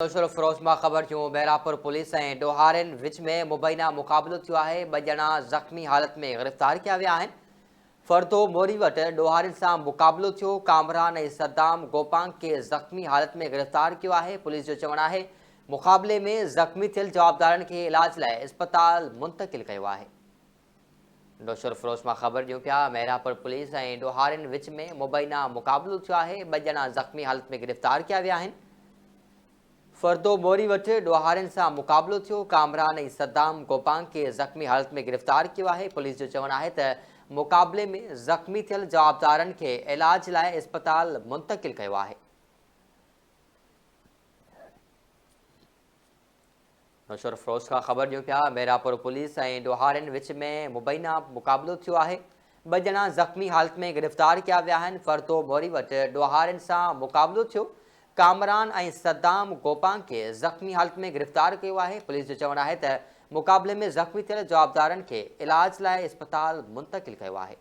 फिरोज मां ख़बर थियूं। बहरापुर पुलिस ऐं ॾोहारियुनि विच में मुबैना मुक़ाबिलो थियो आहे। ॿ ॼणा ज़ख़्मी हालत में गिरफ़्तार किया विया आहिनि। फर्दो मोरी वटि ॾोहारियुनि सां मुक़ाबिलो थियो। कामरान ऐं सद्दाम गोपांग खे ज़ख़्मी हालत में गिरफ़्तार कियो आहे। पुलिस जो चवणु आहे मुक़ाबले में ज़ख़्मी थियल जवाबदारनि खे इलाज लाइ इस्पताल मुंतक़िल कयो आहे। नौशर फिरोज मां ख़बर ॾियूं पिया। बहरापुर पुलिस ऐं ॾोहारियुनि विच में मुबैना मुक़ाबिलो थियो आहे। ॿ ॼणा ज़ख़्मी हालत में गिरफ़्तार किया विया आहिनि। फर्दो मोरी वटि ॾोहारियुनि सां मुक़ाबिलो थियो। कामरान ऐं सद्दाम गोपांग खे ज़ख़्मी हालत में गिरफ़्तार कियो आहे। पुलिस जो चवणु आहे त मुक़ाबले में ज़ख़्मी थियल जवाबदारनि खे इलाज लाइ इस्पताल मुंतक़िल कयो आहे। नौशर फिरोज खां ख़बर ॾियूं पिया। बहरापुर पुलिस ऐं ॾोहारियुनि विच में मुबैना मुक़ाबिलो थियो आहे। ॿ ॼणा ज़ख़्मी हालत में गिरफ़्तार किया विया आहिनि। फर्दो मोरी वटि ॾोहारियुनि सां मुक़ाबिलो थियो। कामरान ऐं सद्दाम गोपांग खे ज़ख़्मी हालत में गिरफ़्तार कयो आहे। पुलिस जो चवणु आहे त मुक़ाबले में ज़ख़्मी थियल जवाबदारनि खे इलाज लाइ इस्पताल मुंतक़िल कयो आहे।